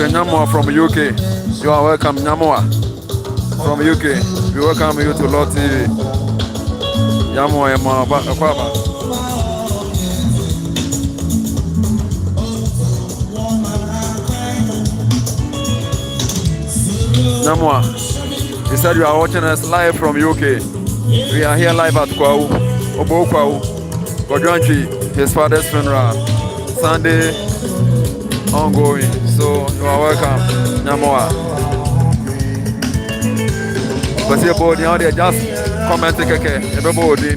Okay, Nyamoa from UK. You are welcome, Nyamoa from UK. We welcome you to Laud TV. Nyamoa, Kwaba. Nyamoa, he said you are watching us live from UK. We are here live at Kwahu, Kwahu, Kojo Antwi, his father's funeral, Sunday ongoing. So you are welcome, Nyamoa. But here, boy, just comment, everybody,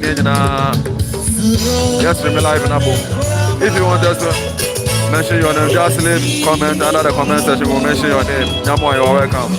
just remain live in a book. If you want us to mention your name, just leave comment under the comment section. We'll mention your name. Nyamoa, you are welcome.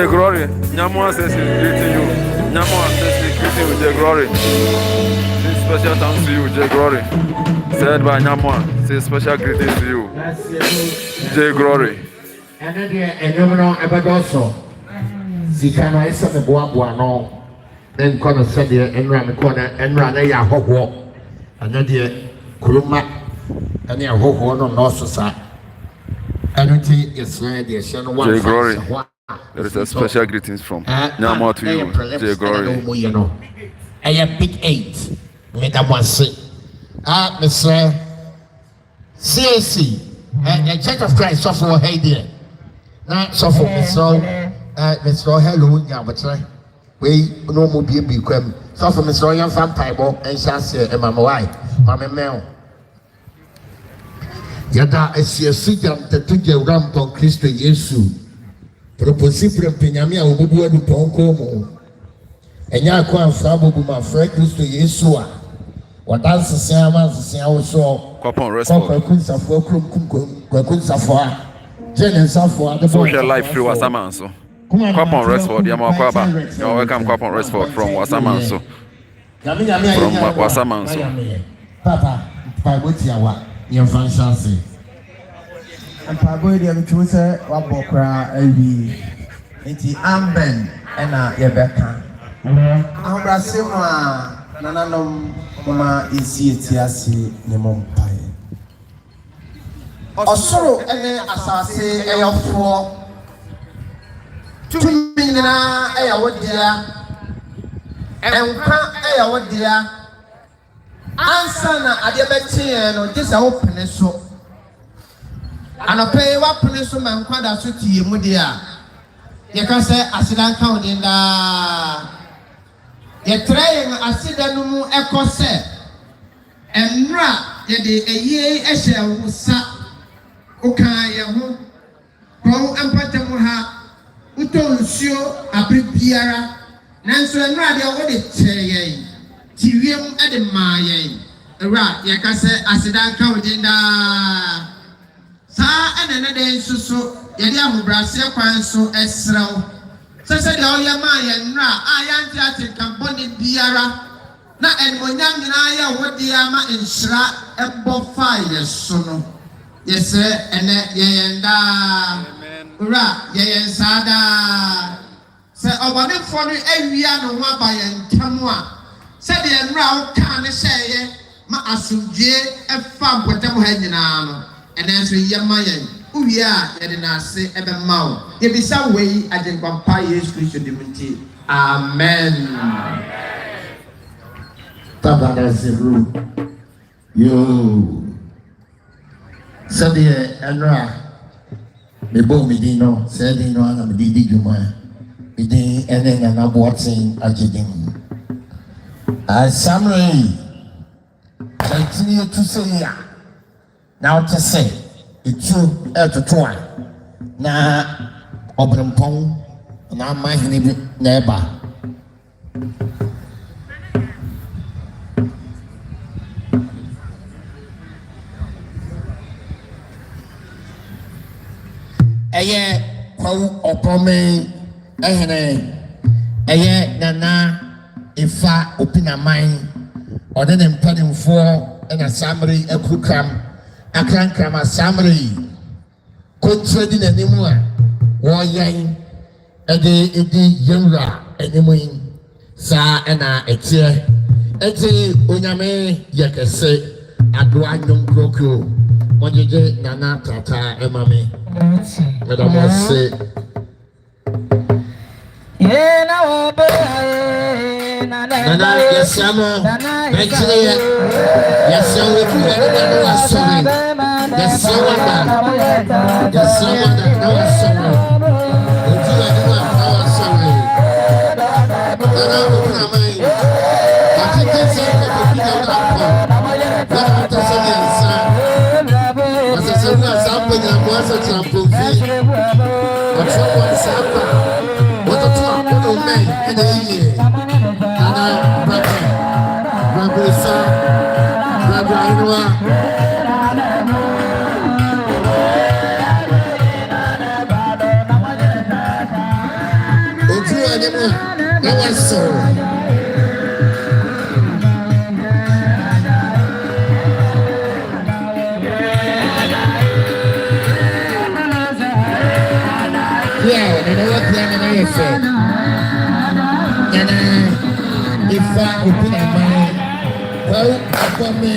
Glory. Nyamoa says he's greeting you. Nyamoa says he's greeting you, J Glory. This special thanks to you, J Glory. Said by Nyamoa, say special greetings to you, J Glory. And then you know about also. Zikana is a boabuano. Then Connor said the Enran corner and ran a yaho. And then the Kuruma and the Hoho no Nossa. I don't think it's where the Shan one. J Glory. There is a special greetings from Nyamoa to you, J Glory. I pick 8. Make up one say. Mr. CAC, a Church of Christ, software, hey dear. Not software, Mr. Hello, yeah, but we no more be become software, Mr. Young Vampire, and Shassia, and Mamma White, Mamma Mel. Yada, I see a seat on the 2 ramp on Christo Yesu. Proposi Penyamia will be able to come. And Yakwan Fabo, my friend Christo Yesua. What does the same as the same also? Kwapon Resport. Social life through Wasamanso. Kwapon Resport, Yamakwaba. You're welcome, Kwapon Resport from Wasamanso. From Wasamanso. Papa, Pagotiawa, your fancy. And Pabodium Chusa, Wabokra, Elvi, Iti Amben, and Yabeka. Ambrasima, Nananum, Mama, Isiasi, Nemon Pie. Osoro, and Assassin, a of 4 2 million, a wood dear, and a wood dear. Answer na adiabeti no this open so anope wa pene so man kwada so tie mu dia ye ka se asida kan din da ye train asida no mu ekose enra ye de eye ehye wusa okan ye ho ko ampata mu ha utonsuo abribiara nanso enra de wo de cheye Tiwiem at the Mayan, a rat, Yakase, Asidan Kaudinda Sa and another so, Yadiam Brasia Quanso, Esro. So said all your Mayan, I am Tiatic, Camboni Biara, not and Monyam and I, what the Ama in Shra, and Bofire, sono. Yes, sir, and Yanda Ra, Yayan Sada. Say, oh, what if for the Aviano Wabai and Tamwa. Said the round can say, Ma Asuje, a farm with them hanging on, and answer Yamayan, who we are, and I say, ever mouth. There be some way I think Vampire is Christian divinity. Amen. Tabara Zebru. Yo. Said the Andra. The Bomidino, said in one of the Diguma. It didn't end in an aborting Ajidin. Summary. Continue to say ya. Now to say it's true to try. Na Obrampong na my neighbor. Aye, Kwahu opome nana. Ifa opina mine or then employing for an assembly a kukram a crankram assembly could trading anymore war yang a day yura anyway sa and a tear a day unyame yakase a duanum croco when you get nana tata emame madam was say Nana, yes, Samo. Actually, yes, so if you want to know sorry. Yes, someone that. Yes, someone that knows sorry. If you want to know sorry. Nana, open your mind. I think that's it. If you don't know, not to say yes, sir. As I said, I'm something I'm once a champion. I'm someone sample. What a talk, what a man, and a year. If I open my mind, well, upon me,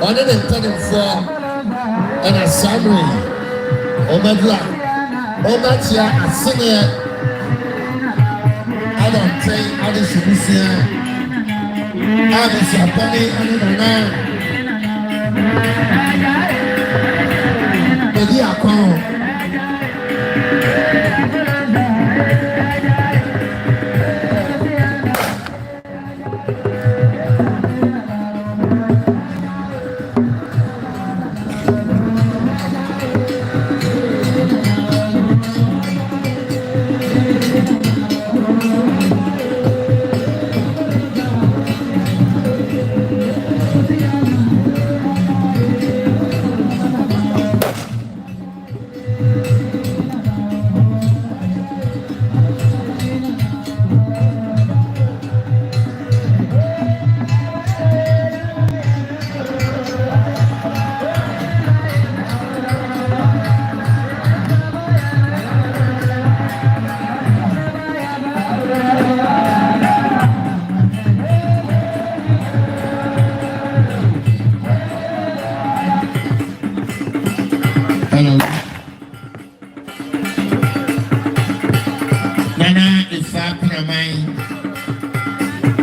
on an important form, and a summary, Omega, Omatia, a senior. I don't think I should be here. I was a penny, I don't know. Maybe I come.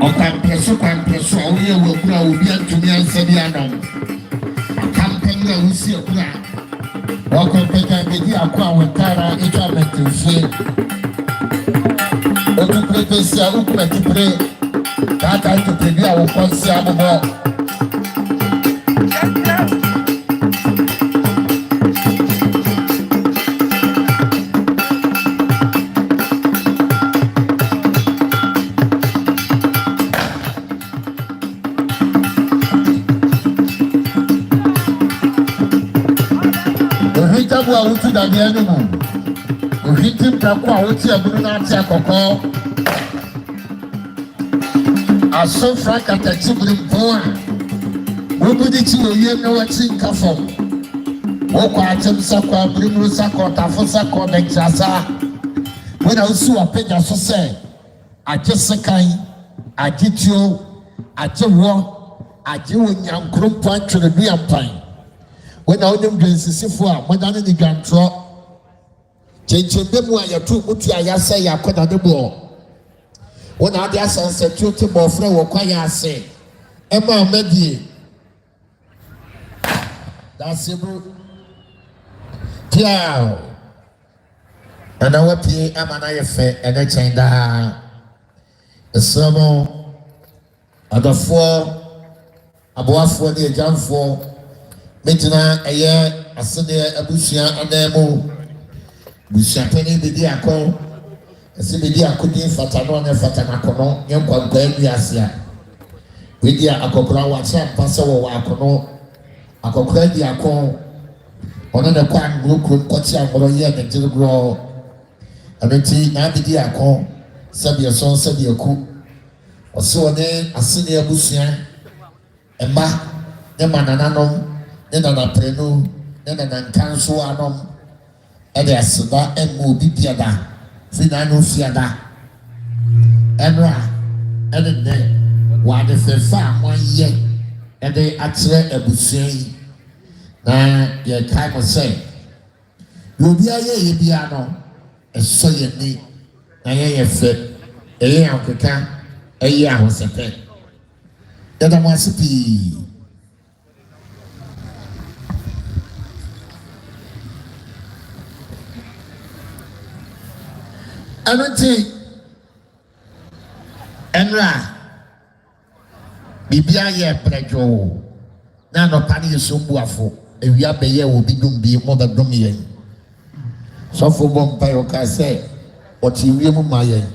Okampeso kampeso oye wo kura obi antumi ansabi anom. Kampenya usi kura. Okompeka bedi akwa wetara etwa metrofie. Okuprepesia ukupetipre. Tata itopebi a wokonsi abobo. Ohitabu a wutu dani animu. Ohitim kakwa wuti abunu na ati akoko. Aso franka tatibri mpoa. Wobudi ti oye na wati nkafom. Wokwa atem sakwa brimu sakwa tafo sakwa denkrasa. Wena usu apega so se aje sekan, aje tio, aje wo, aje wonyankrompo atwere duampan. Wena onim dwensisifo a modane ni gantro. Chenchembemu a yatu mutu ayasa yakoda debo. Wona ade asanse tuti bofre wo kwaya ase. Ema amedie. Aseibu Kyei. Ana wapie amana yefe ene chenda. Esemo adafo aboafo ne ejamfo metina eye asede abusua anemu. Busua pani bedi akon. Ese bedi akodi fatano ne fatana kono yenkwa nkwa asia. Wedia akokora wacha pasa wo akono. Akokora di akon ono ne kwa ngurukuru kwati amoro ye ne dirugro. Anti na bedi akon sabi son sabi aku. Oso ne asene abusua emba ne manananom ne nanaprenu ne nanankanso anom ede asida emu bibiada fina no fiada enra ede ne wa de fefa amoye ede atre abusua yi na ye kai mo say obi aye ye bia no eso ye ni na ye fe eye ankeka eye ahosepe dada mo asipi anoti enra bibia ye prejo na no pani yesombuafo ewia beye obi dum bi mo ba dum yen so fo bom pa yo ka say oti wie mu ma yen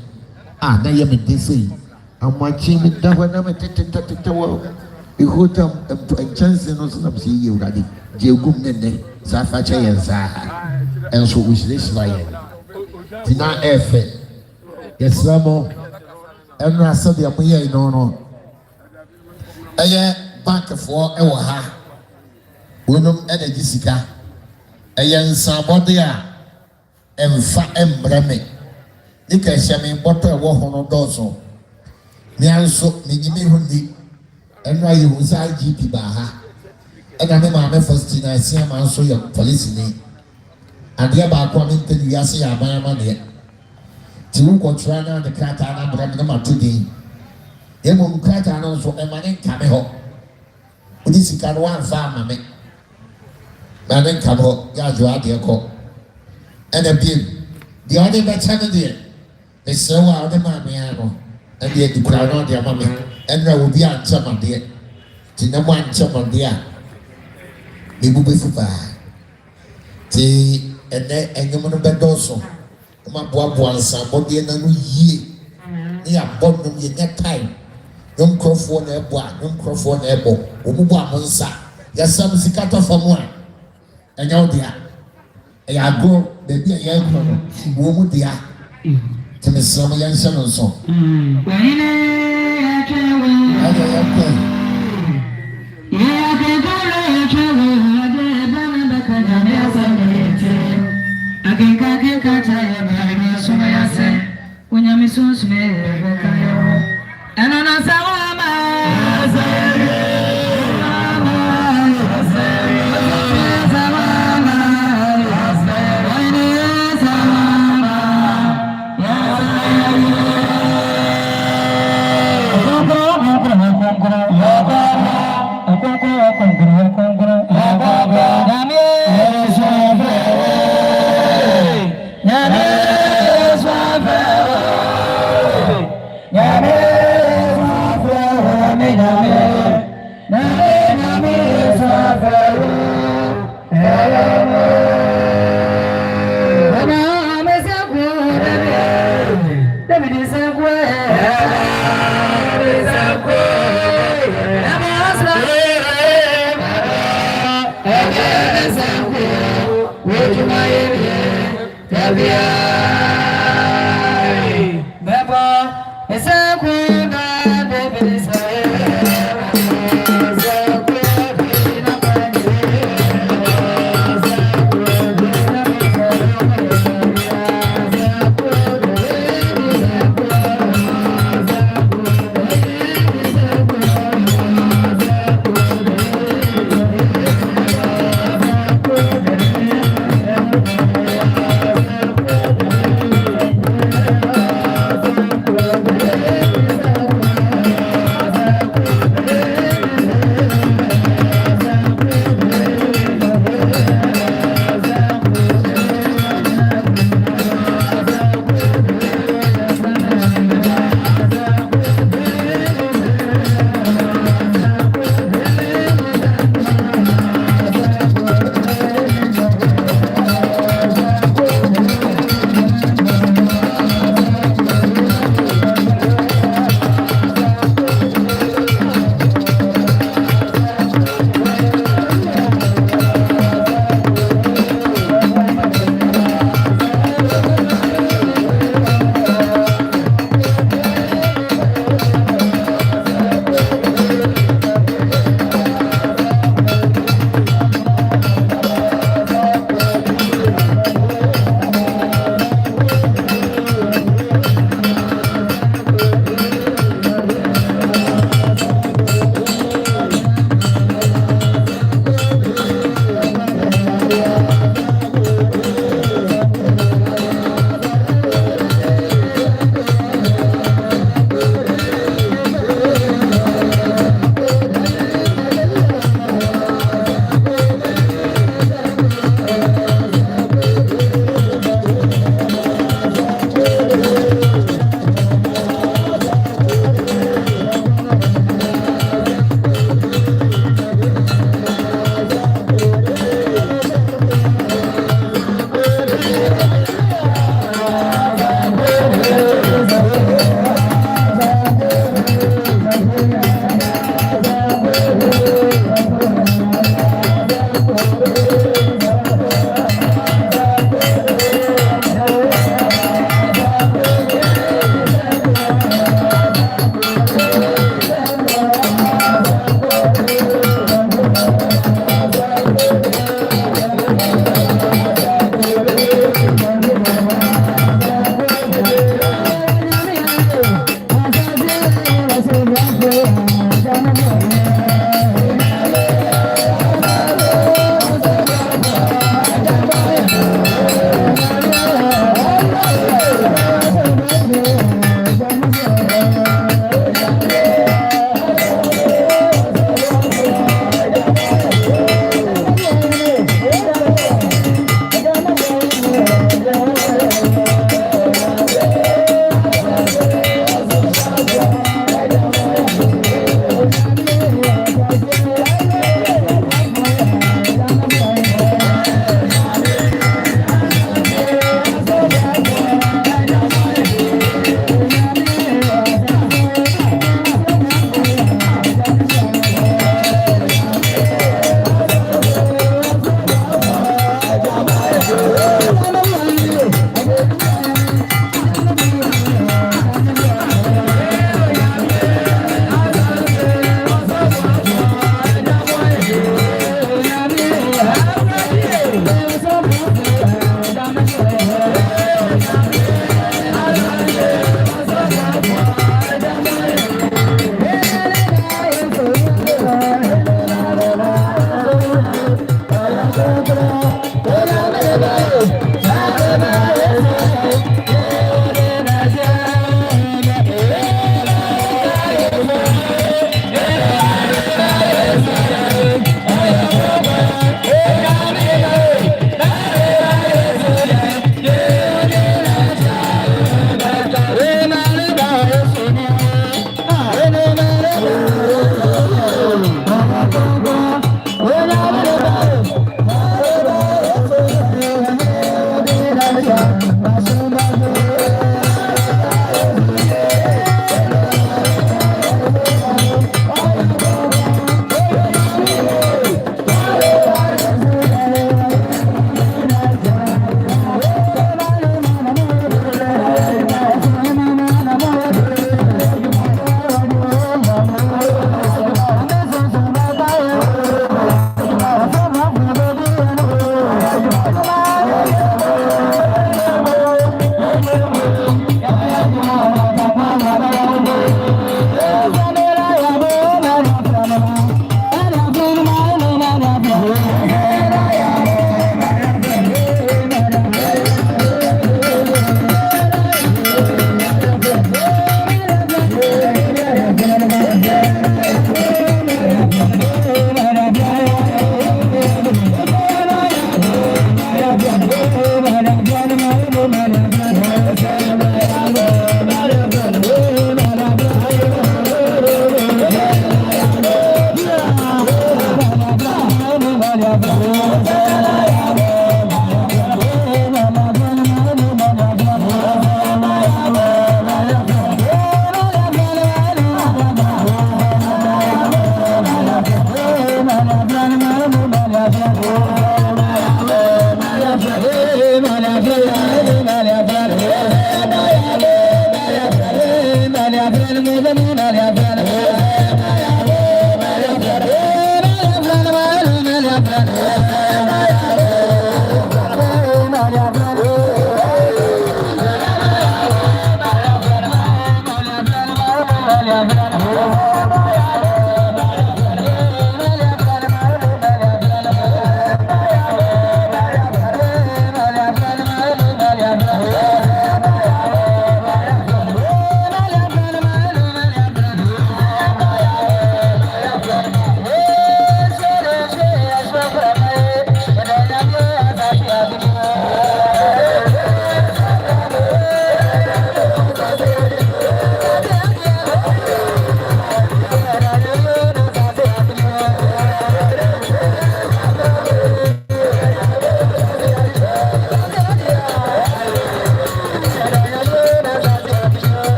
na ye me defi amachi mi da na me tete wo ihotam chance no so na be ye urade je gum ne sa fa che yen sa enso ushirishwa yen tina efe yesamo enra sabi amoye no eye bank for ewo ha wonum energy sika eye nsabode a emfa embreme nika hyame botto ewo hono dozo ni anso nyimi huni enra ye usa GP ba ha ena me ma me first na sia ma anso ya police ni ade ba kwa me ntedi yase ya ban ma de ti wo kontra na de krata na bra na ma tudi e mo krata na so e ma ne nka me ho odi sika no wan fa ma me na ne nka ho ya jo ade ko ena bi di ade ba chane de e se wa ade ma me ano e de di kra no de ma me enra wo bi a ncha ma de ti na mo ncha ma de a me bu be fu ba ti ene enyum no bedoso ma boa nsa body na no yie ni abodum ye nya time no microphone na eboa no microphone na ebo omubu amonsa ya sam sikata famu a enya odia ya agro baby ya ekro no wo mu dia teme sam ya nsa no so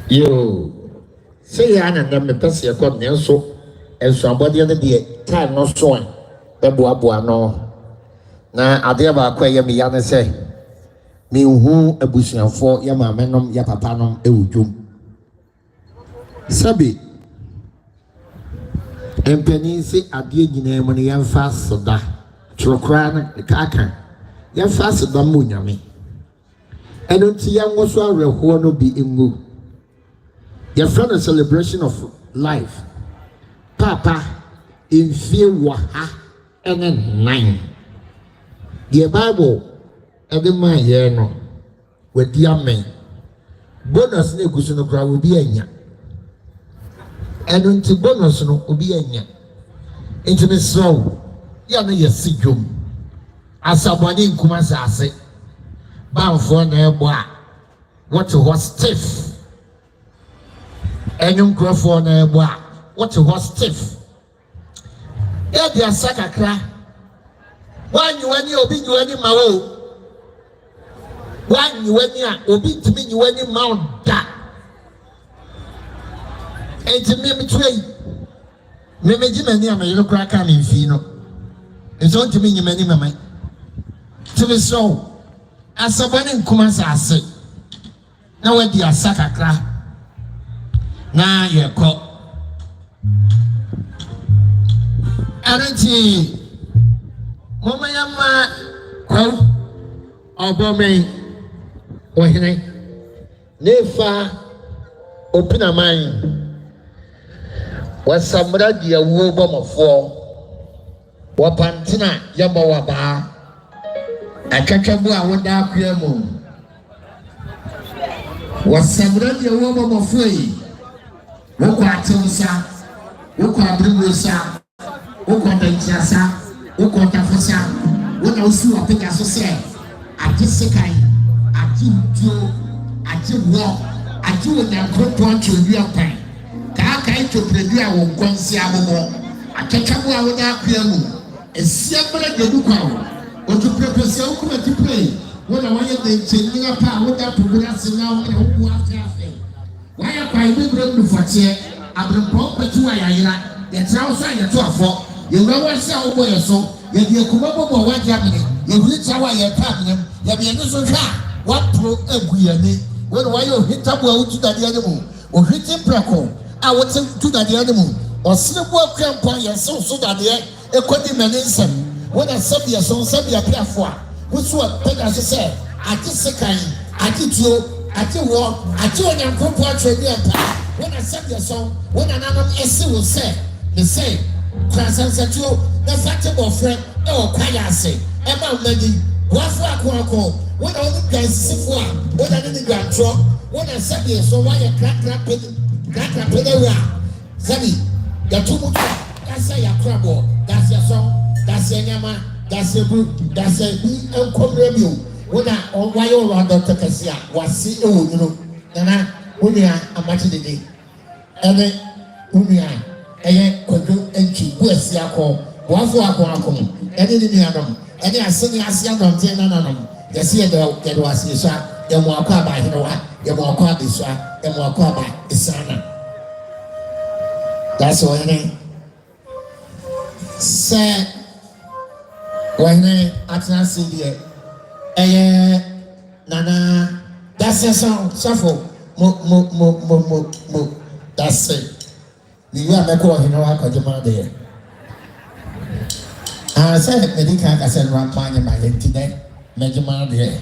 Yo, say I and them the person you got near so, and somebody on the day, time no so, the boa no. Now, I dare about quay me yana say, me who a bush and for yama menum yapapanum eujum. Sabi, and penny say a dear name when you fast so da, trocran, the kaka, yan fast the moon yami. And until young was a real horn be in move. Your friend a celebration of life. Papa in fear waha and then 9. The Bible every man here no with the amen. Bonus ne kusuno kra will be enya. And until bonus no will be enya. Into the slow. Yana yasigum. Asabani kumasa ase. Baffour Kyei. What was stiff? Enyum Crawford na eboa what was stiff e dia sakakra wanyu wani obi nyu wani mawo wanyu wani a obi ntimi nyu wani mawo da enti me twei me meji mani a me yoro kra ka me mfi no enti ntimi nyu mani mama timi so asabane nkuma sase na wadi asakakra na yeko aranti mama yama Kwahu obome ohene nefa opina man wasamra dia wo bomofo Wapantina Yabawaba. A Kakabu, would now creamo. Was Samuel your woman of free? Kwarteng, Tabiri, Oheneba, Oheneba, when I see what I say, I just say, I do walk, I do what I'm going to real time. Kakai to preview our Gonsiamo, I catch up without Piamu, a separate Yaduka, or to prepare so to play. When I want to change up power without progressing now in a who after. Why are I moving for chair? I've been brought to Ayana, the trouser you're too for. You know what so well so. If you come up with what happening, you reach our apartment, you be a little what pro every when why you hit up well to the animal, or hit him preco, I would say to the animal, or slip work camp on your soul so that the equity menism. When I said your soul, said your platform, which was better as I said, I did second, I did you, I did walk, I did when I'm compared when I said your song, when another essay will say, they say, Transansatio, the factable friend, oh, Kayase, Emma Lady, Wafu, when all the guys sit for, when I didn't grant drop, when I said yes, so why a crack Zabi, the two much, that's a crabble, that's your song, that's a yama, that's a book, that's a uncle review. When I, or why you around the Takasia, was see, oh, you know, Nana, Unia, a match of the day, and then Unia. Kojo Antwi buasi akọ boafo akọ ene ni nuanom ene aseni ase adonte nananam yesi yedo wasi so ye mo akọ aba henewa ye mo akọ abeso ye mo akọ aba isana. That's why say when atna sidie nana that's a song suffer mo that's it. You are the core, you know, I could demand there. I said, Medica, I said, Rampani, my head today, Medjama there.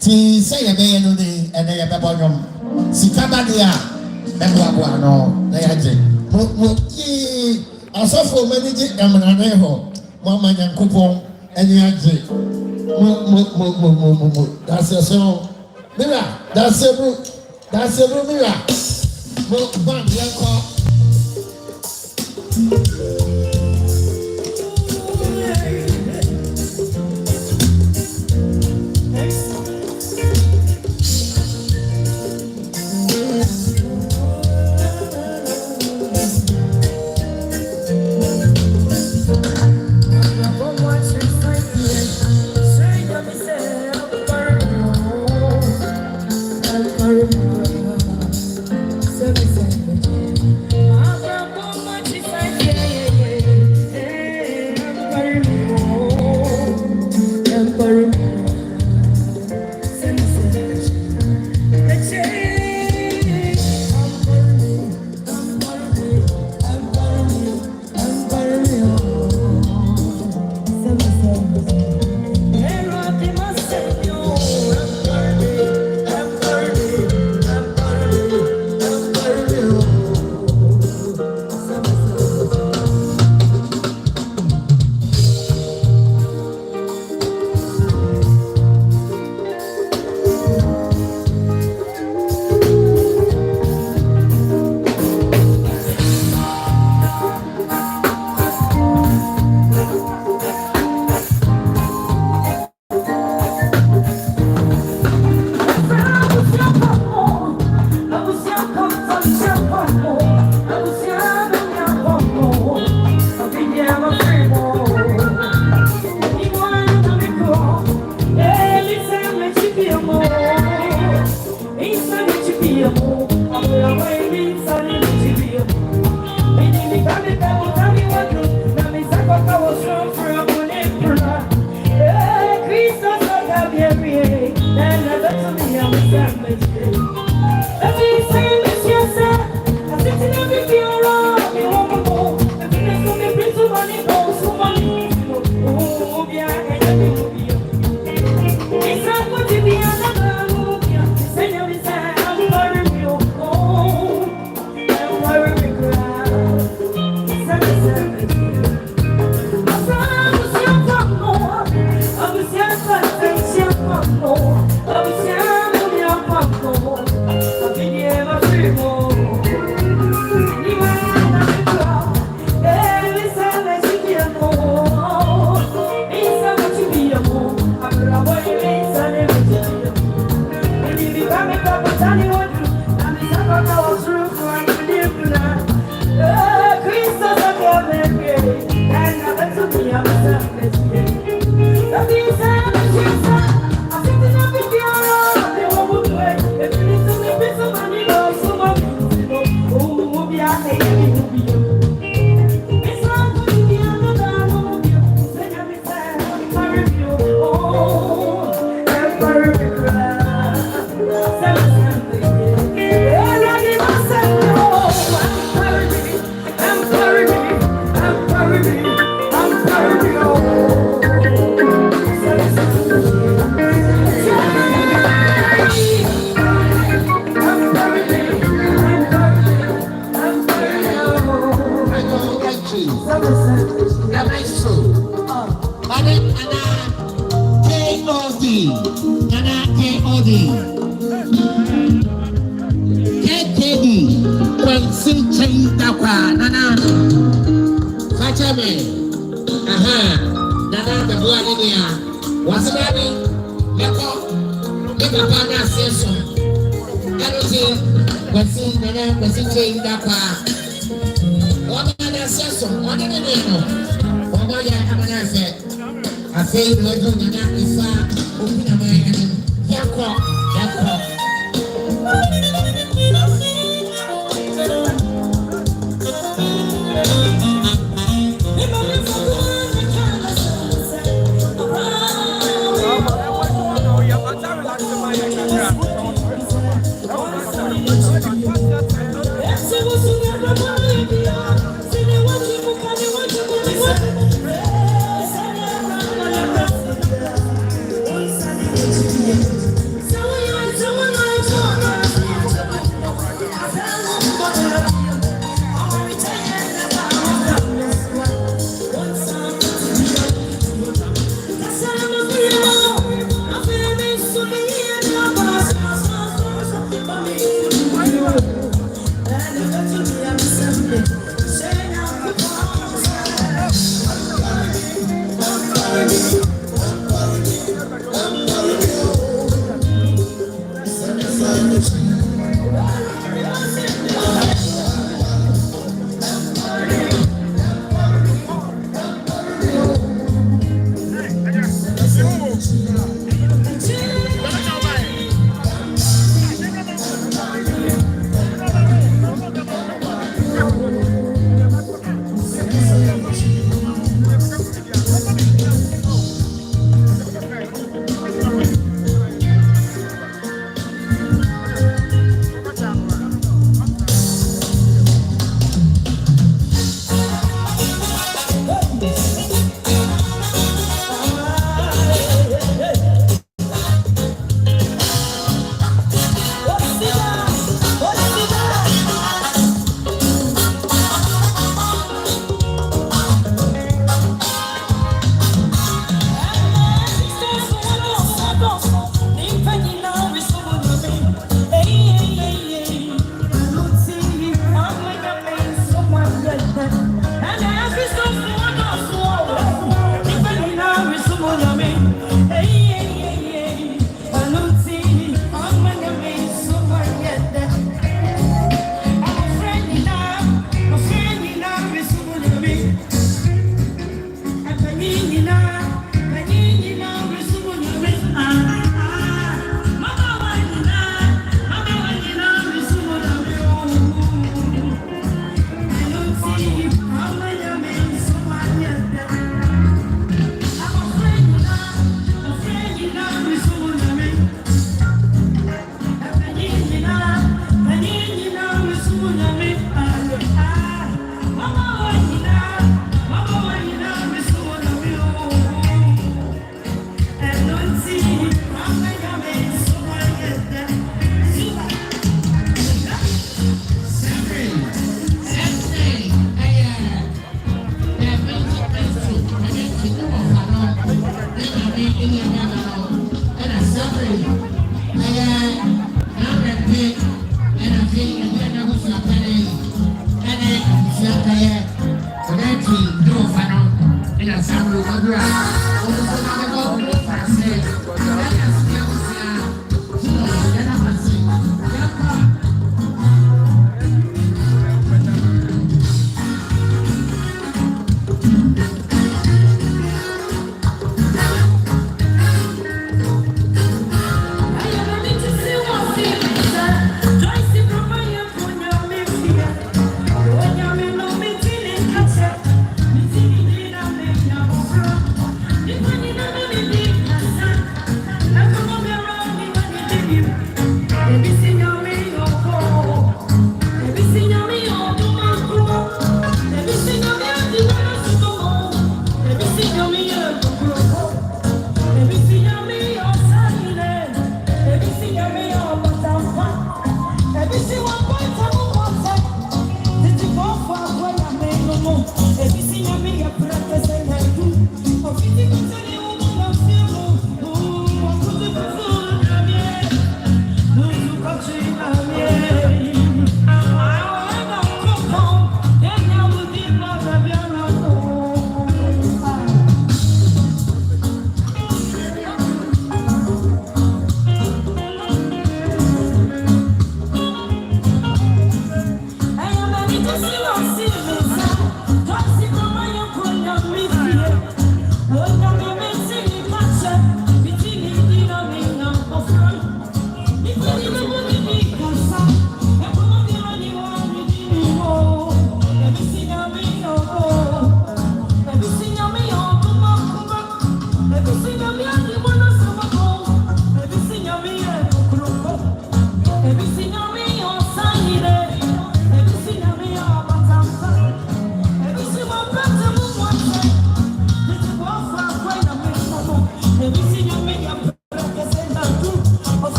Tea say a day and a day, and they have a bottom. Sikabadia, Ebuano, they had it. I saw for many Yamaneho, Mamma and Coupon, and you had it. That's a song. Mira, that's a book, that's a book, Mira. Book, Yanko.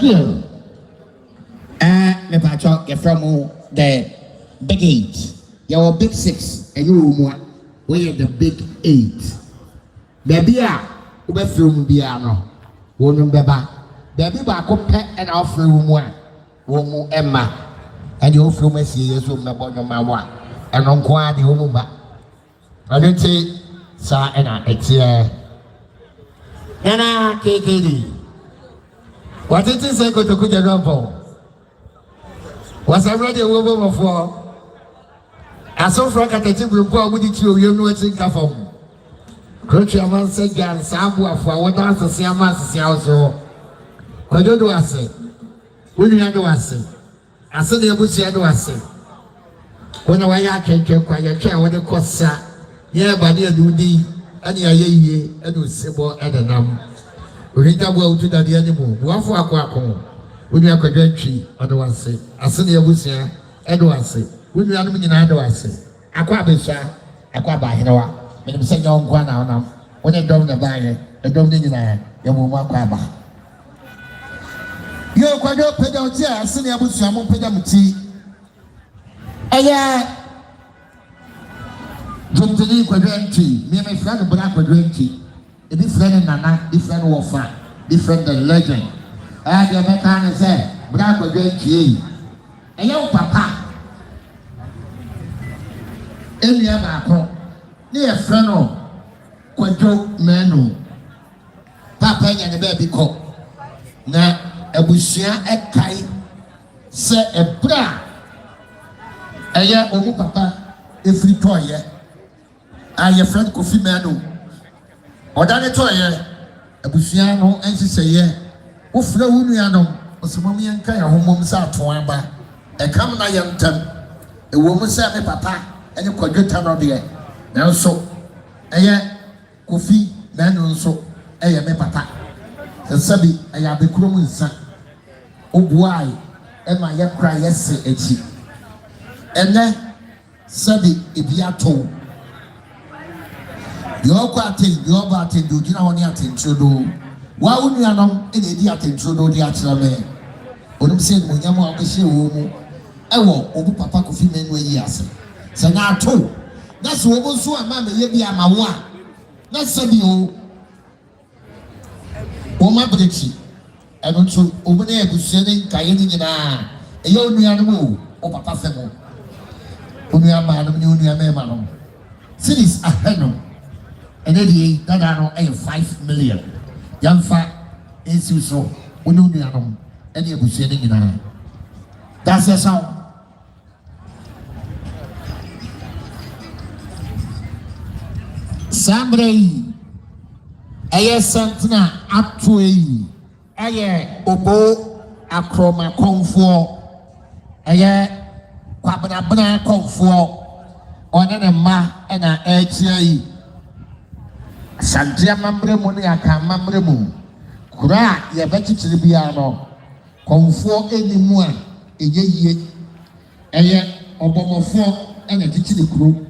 you. Me pacho get from the big 8. Your big 6 and you we are the big 8. Baby ube film biano. Wonu beba. Baby ba ko pe and off room one. Womu Emma. And you film me see yesu me bono mawa. And on kwa di womu ba. I don't say sa ena etie. Nana KKD. What did you say go to Kujagampo? Was I ready a woman before? I saw Frank at the table with you know it's in Kafom. Coach man said, Gan Sabu for what else to see a mass also. What do I say? When you do I say? I said, the Bush, I do I say. When I can quiet care with the Cossa, yeah, but dear Dudy, and ye, and with Sebo and a numb. Rita well to the animal, one for a quack. When you are a tree, I don't want to say. I said, the Bush, I don't want to say. When you are in I don't want to say. I quite be shy, I quite by Hinoa. When you say young one now, when you don't buy a don't need you will walk by. You're quite up, pay out here, I said, the Bush, I won't pay them tea. Jump to the quadrant, me and my friend, but I quadrant. A different Nana, different warfare, different legend. I have a man say, Black quadrant. A young papa. Any other near friend of quadro menu. Papa and the baby cook. Now a bushia a kai say a bra. A year old papa, a free toy. I your friend coffee menu. Or that a toy, a busiano, and she say, yeah, who flow uniano, or some mommy and Kaya, whom moms are to Wamba, and come na young time, a woman said, me papa, and you could get on the air. Now so, a yeah, coffee, man, so, a yeah, me papa. The Sabi, I have the crowing son. Oh, why am I yet cry? Yes, say a cheap. And then, Sabi, if you are told. Your Kwarteng, your Kwarteng, do you know what you are to do? Why would you know in the attention to the actual man? say Munyamo Abashi Womo. Ewo, Obu Papa Kofi Menwe Yas. Senato. That's what was so a mamma Yebi Amawa. That's a bio. Oma Brichi. I don't so over there to sending Kayani. A young animal, or Papa Femo. Unia Madam, Unia Mamma. Cities are Henno. And then that are 5 million. Young fat is so. Unia, and you was sending in. That's the sound. Somebody, I Santana up to a obo acroma comfort, a quabana comfort, on a ma and a HA Santia Mambremoniaca Mambremu, Kura, ya better to the piano, comfort anymore, a ye, Obomo and a teaching group,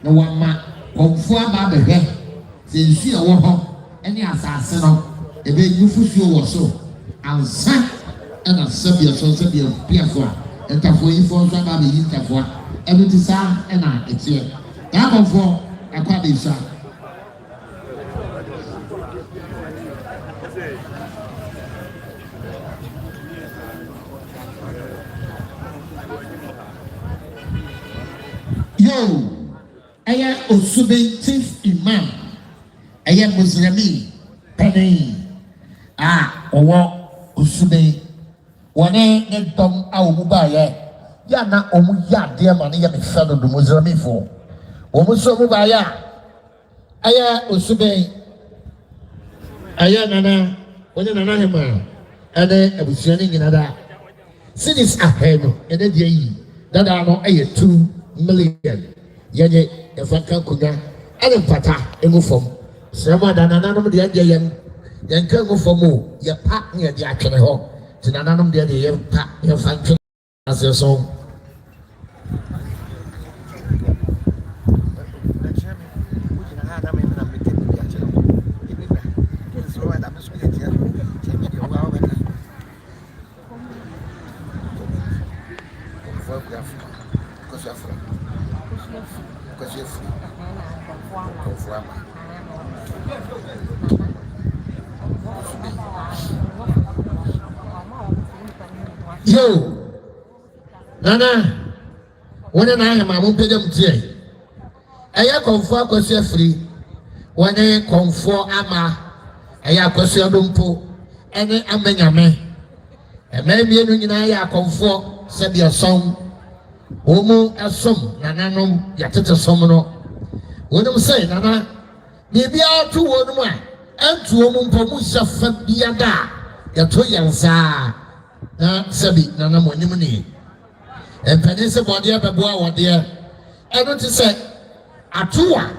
no one ma. Comfort about the head, since you are any assassin, a very useful show or so, and son and a Sabia so Sabia Piafua, and Tafu for Sababi Tafua, and it is and I, it's here. That for a quadrisa. Yo. Aya Osube chief imam. Aya Muslimi Penny. Owo Osube. Wane ne dom a omuba ye. Ya na omu ya de ma ne ya me fa do Muslimi fo. Omu so omuba ya. Aya Osube. Aya nana. Wone nana hema. Ene abusuani nyina da. Cities aheno ene de yi. Dada no aya 2 million. Yaje Efanka Kuga, and Pata, Emufom. Sama Dananum the Adian, Yanka Mufomu, your pack near the Akanaho, Tinanum the Adian pack your function as your song. Yo, Nana, when I am a mumpedum tea. I comfort Cosia free, when I comfort Ama, I Cosia Dumpo, and I am Benjamin. And maybe in I comfort, said your song, Omo as some, Nananum, Yatata Somono. When I'm saying, Nana, maybe I'll do 1 more, and to Omumpomusa Fabiada, Yatoyansa. Na sabi na na mo nim ni empanise body abeboa wode e no te se atoa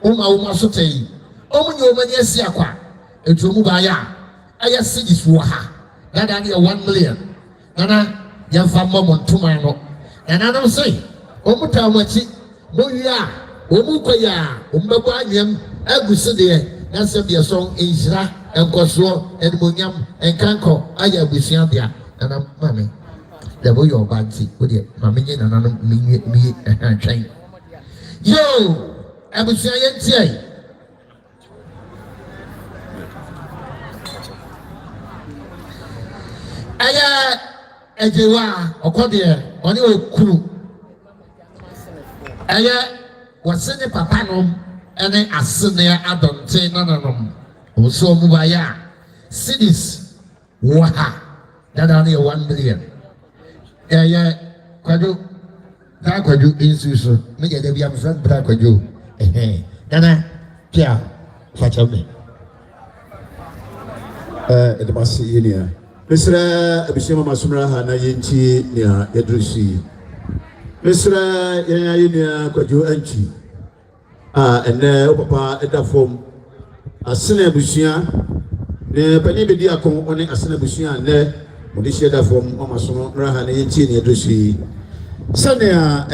uma so tai omunye omani asi akwa etu mu ba ya aya cities wo ha na da ne 1 million na ya fa mo ntoma no na no sei omuta amachi mo wia omukoya ombebo anyem agusi de na sabi so enhira enkoso enmonyam enkanko aya abusia dia. And I'm mammy. The boy your bad seat with it. Mammy and another me train. Yo, I was saying, Aya, Ejewa, or Cordia, on your crew. Aya was sending Papanum and then I send there. I don't say none of them. Also, Mubaya, cities, Waha. That only 1 million. Yeah, Kwaju. That Kwaju is so. Maybe they be a friend, but Kwaju. Nana, yeah, catch up me. It must see in here. Mr. Abishima Masumra Hana Yinchi near Yadrushi. Mr. Yana Kwaju Antwi. And Papa at that form. A Sene Bushia. The Penny Akon only a Sene Bushia and there. Modishia from Omasono Rahana Yinchi Yadrushi. Sania,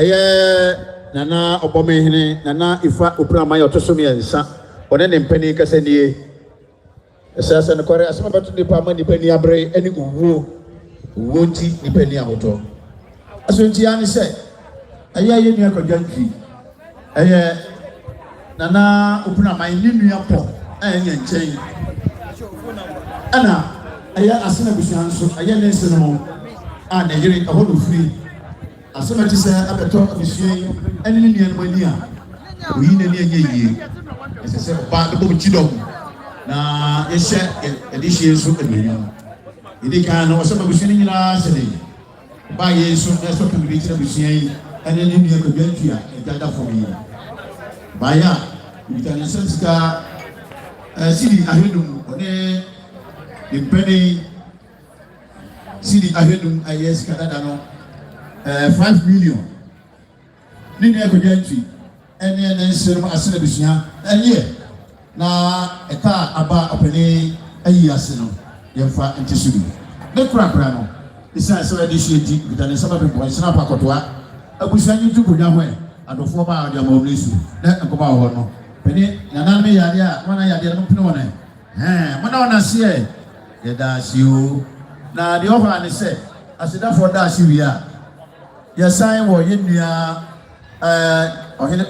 Nana Obame, Nana Ifa Upra Mayo Tosumi and Sa, or then Penny Cassandie. Assassin Korea, some about the Pamani Penny Abre, any woo. wonti nipa ni ahoto asonti ya ne sɛ ɛyɛ yɛ nua Kojo Antwi ɛyɛ nana opuna man ni nua pɔ ɛyɛ nkyɛn ana ɛyɛ asena busuan so ɛyɛ ne nse no a na yere ɛhɔ no firi asema ti sɛ abɛtɔ busuan ɛne ne nua no ani a oyi na ni ɛnyɛ yie ɛsɛ sɛ ba bɛbɔ mu kidɔm na yɛhyɛ ɛde hyɛ so ɛmɛnyam yɛde kan no ɔsɛ busuan nyinaa sɛ ne ba yɛ so ɛsɛ pɛmɛ bi kyerɛ busuan yi ɛne ne nua Kojo Antwi a ɛdada fam yi baya bita ne sɛ sika sidi ahedum ɔne impeni sidi ahedum ayɛ sika dada no 5 million ne nua Kojo Antwi ɛne ne nsɛm asena bisua ɛyɛ na ɛka aba ɔpɛne ayi ase no yɛmfa nte so bi ne korakora no ɛsiane sɛ wɔde hyɛ di bita ne nsɛm apɛpɔ ɛsena pa akɔtoa abusua nyi tu Kojo ho adofo ba ade amawle su na nkɔba hɔ no pɛne nana me yade a wana yade no pene wona mana wana se ye da siu na de ofa ne se asedafo da si wi a ye san wo ye nua ohene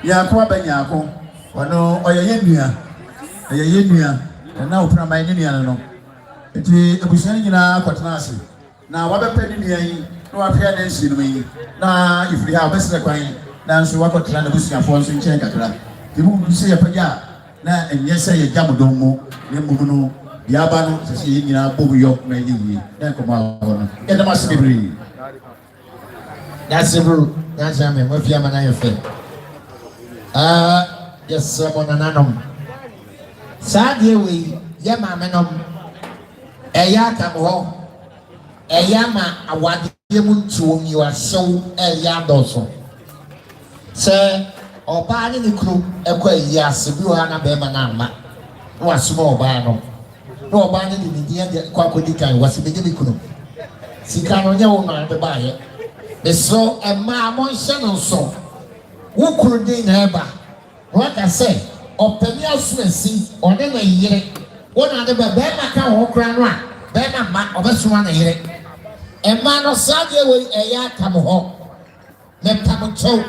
ya ko abanya ko ono oye ye nua na opra man ne nua no enti abusua nyina akɔtena ase na wabɛpɛ ne nua yi na wapɛ ne nsi no yi na ifiri ha obɛsɛ kwan na nso wakɔtena na busuafoɔ nso nkyɛn kakra ebi mu sɛ yɛpɛgya na ɛnyɛ sɛ yɛgya mo dɔm mu ne mmom no yɛaba no sɛ yɛ nyinaa bɔ mu yɔ na ɛyɛ yie na nkɔmɔ ahɔ no yɛdam ase bebree yɛase bro yɛase ame mafi ama na yɛ fɛ yɛsrɛ mo nananom saa deɛ wei yɛ maame nom ɛyɛ akam hɔ ɛyɛ ama awadeɛ mu ntuo mi wahyɛw ɛyɛ adɔso sɛ ɔbaa ne ne kunu ɛkɔ ayi ase bi wɔ ha na bɛrima no amma na wasoma ɔbaa no na ɔbaa no de ne din kɔ akɔdi kan wase bɛgye ne kunu sika no nyɛ wo na bɛbaayɛ mesrɛ ɛmaa monhyɛ no nso wo kunu din na ɛba na waka sɛ ɔpani aso asi ɔne na yere wo na de bɛrima ka wɔ kora no a bɛrima ma ɔbɛsoma na yere ɛmaa no saa deɛ wei ɛyɛ atam hɔ mɛpam kyɛw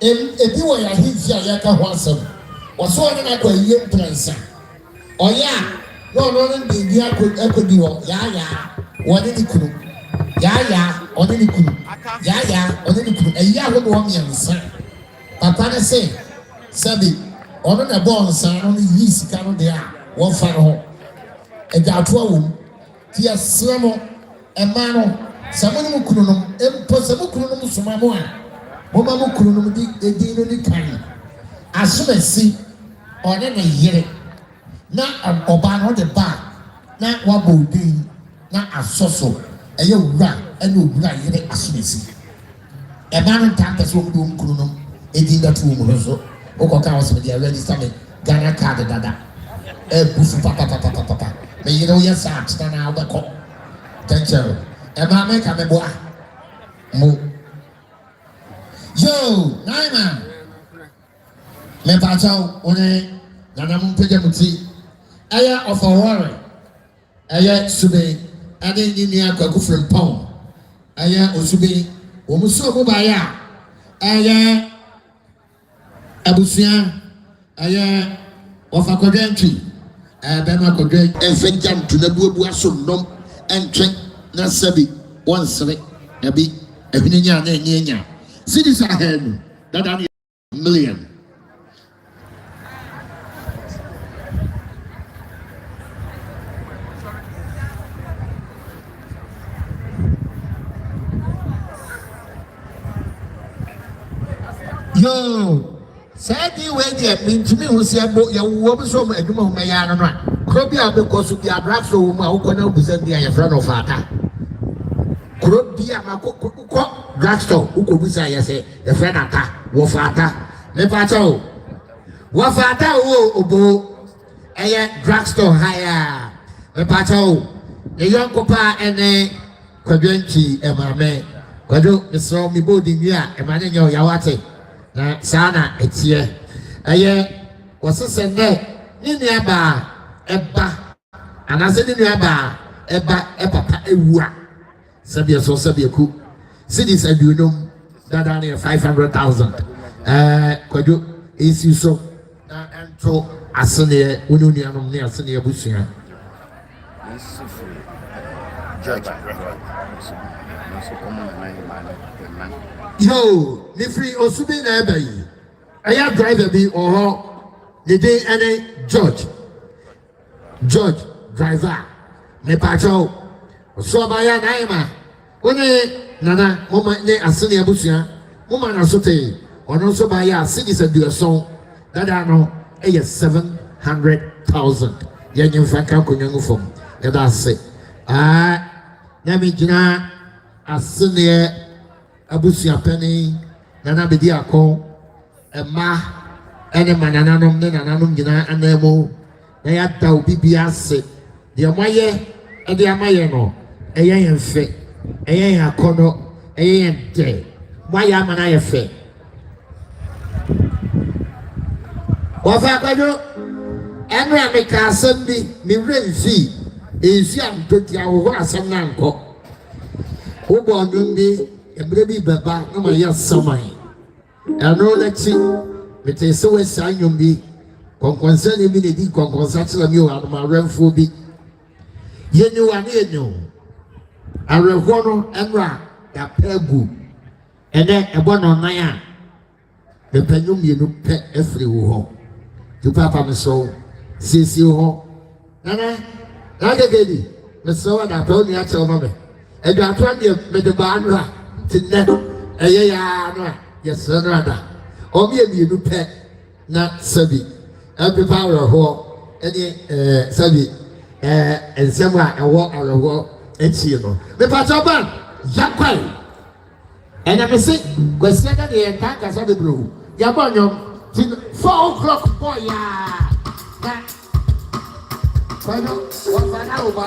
ebi wɔ yɛ ahemfi a yɛka ho asɛm wɔso ɔne no akɔ ayie mprɛnsa ɔyɛ a na ɔno no de bi akɔdi hɔ yaayaa wɔne ne kunu yaayaa ɔne ne kunu yaayaa ɔne ne kunu ayi ahodoɔ mmiɛnsa papa ne se sɛbi ɔno na ɛbɔɔ nsa no no yii sika no deɛ a wɔmfa no ho agyaatoa wɔ mu nti yɛsrɛ mo ɛmaa no sɛ mo ne mo kunu nom mpo sɛ mo kunu nom soma mo a moma mo kunu nom de edin no ne kan asomasi ɔne ne yere na ɔbaa no de ba na wabɔ odin na asɔ so ɛyɛ owura ɛne owura yere asomasi ɛmaa no ntaa mpɛ sɛ wɔn de wɔn kunu nom edin bɛto wɔn ho so wokɔka wɔ sɛ deɛ register me Ghana card dada ɛbufu papapapapapa me yere woyɛ saa atena na wobɛkɔ tɛnkyɛn ɛmaa me ka me boa mo yo naima me pakyɛw wone nana mo mpagya mo ti ɛyɛ ɔfɔwɔre ɛyɛ sube ɛne ne nua Kwaku Frimpɔn ɛyɛ osube wɔn so mo baayɛ a ɛyɛ abusua ɛyɛ ɔfa Kojo Antwi bɛma Kojo ɛfɛ gya ntona buabua so nnɔm ɛntwɛn na sɛbi wɔnsere ɛbi ɛhene nya na ɛnyɛ nya cities ahead no dada ne million yo Sadi we dey mintumi ho se bo ye wo bi so adwuma ho meya no no a kro bi a be ko so bi abrafo wo mu a wo na obusa bi a ye fra no fata kro bi a makọ drugstore wo ko busa ye se ye fra na ta wo fata me fata o wo fata o obo eye drugstore haya me fata o e yon ko pa ene Kojo Antwi e ma me Kojo me so mi bo di mi a e ma ne nya o ya wate na sana etie aye wasese ne nua ba eba anase ne nua ba papa ewua sabia so sabia ku cities aduonum dada ne 500,000 Kojo esi so na ento asene wonunianom ne asene abusua yo ni free osubi na ebayi aya driver bi oho the day ene George driver me pacho so baya na ima one nana mama ne asene abusua mama na sote ono so baya cities aduason dada no 700,000 yenye fanka konyangu fom yada se na mi gina asene abusua pani nana bedi akon ema ene manananom ne nananom gina anemo na ya da obi bia se de amaye ede amaye no eye yenfe eye yakono eye yente moya amana ye fe wafa kwajo enu ameka asem bi mi renfi ezi antoti awo asem na nko ubo ndumbi emre bi baba no ma ya samai enu lechi mete se we sanyum bi konkonsa ne bi ne di konkonsa tla mi o anoma renfo bi yenyu ane yenyu arehwo no enra ya pegu ene ebo no nan a me panyum yenu pe efri wo ho tu papa me so sisi ho nana gedi me so da to ni a che o ma me e do atwa de me de ba no a tinne eye ya no a yes no ada o mi yenu pe na sabi every power ho ene sabi ensema ewo arewo echi no me pa cho ban yakwai ena me se kwesi da de ka sabi bro ya bonyo 4 o'clock boy ya na kwano wa fana uba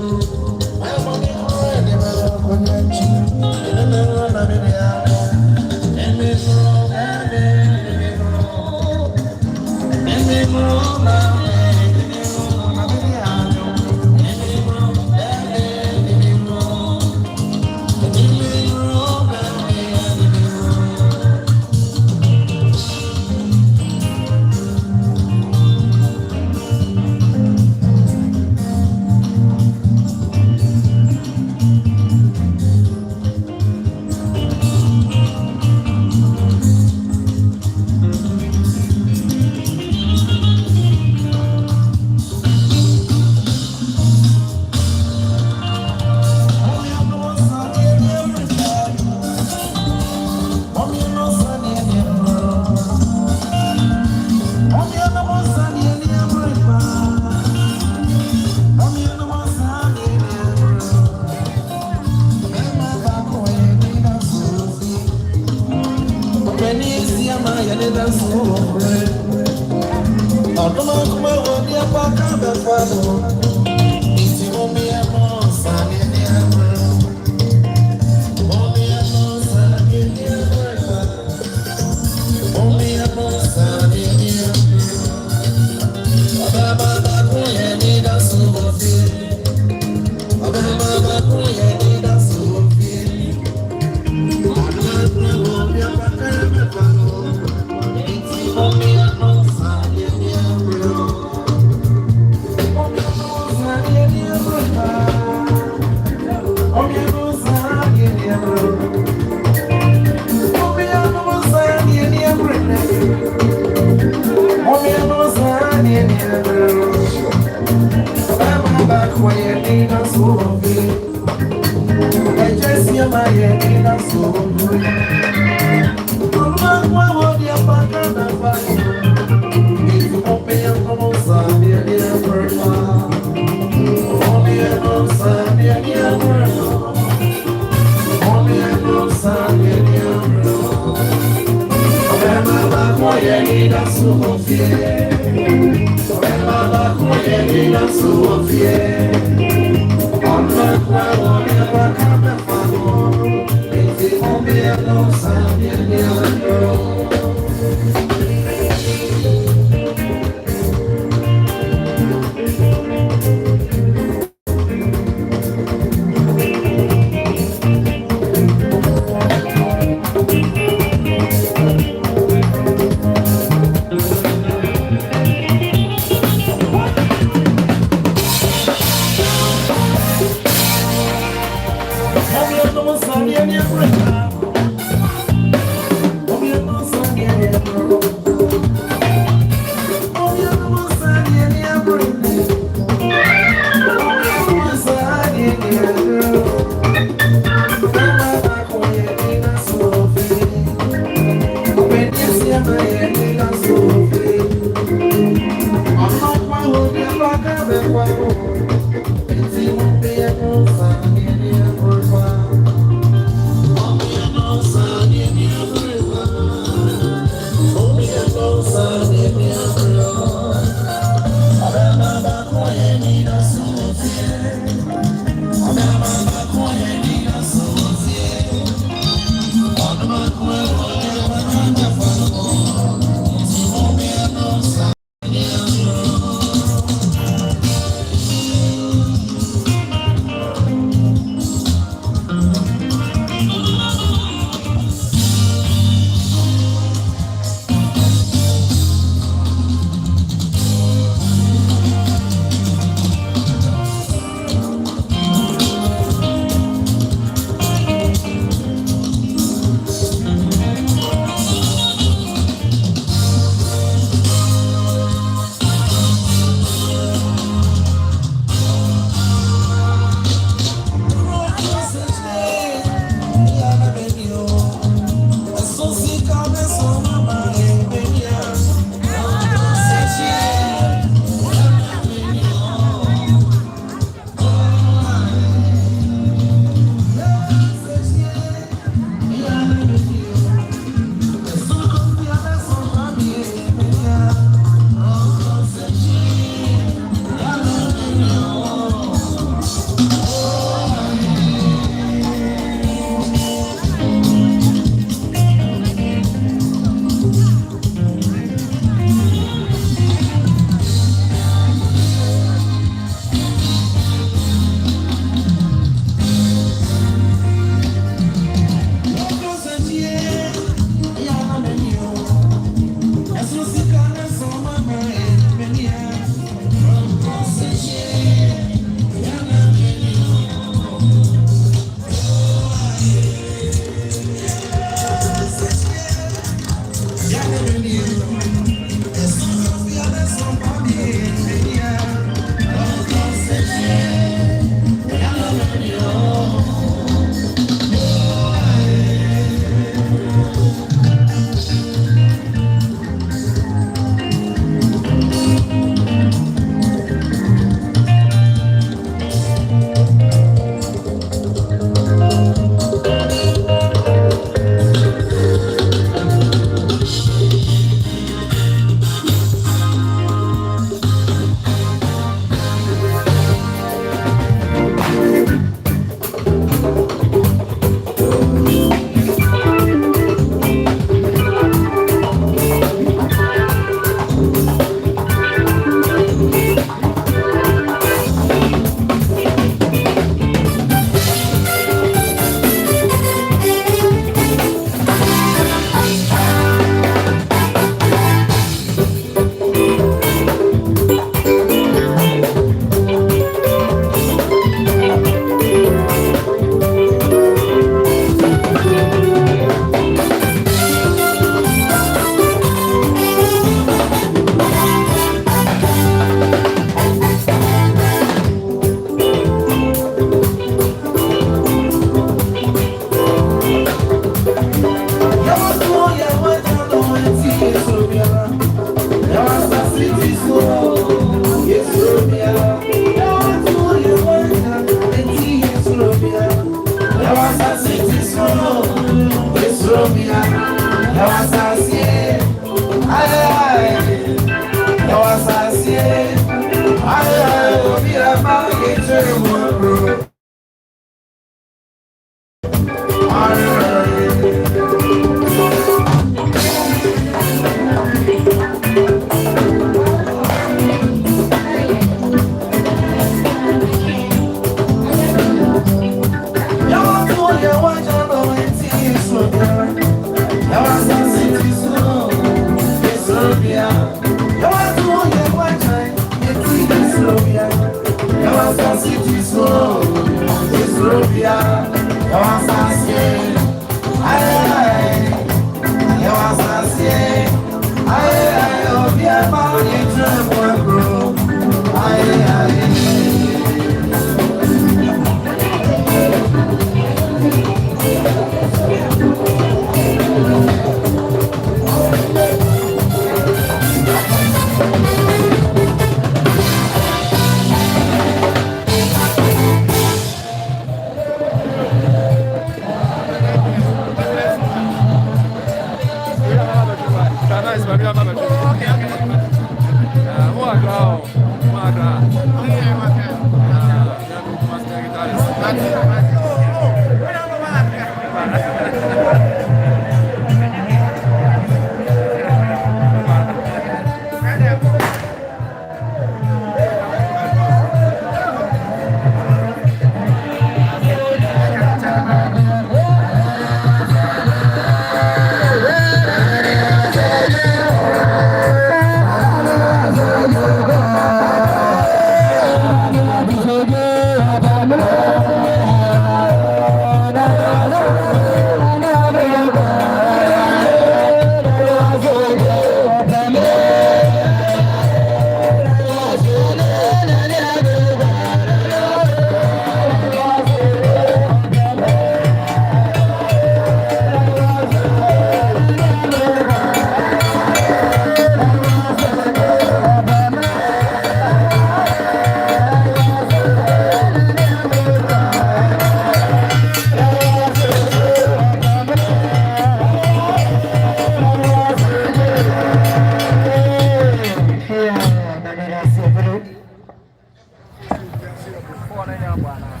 Bwana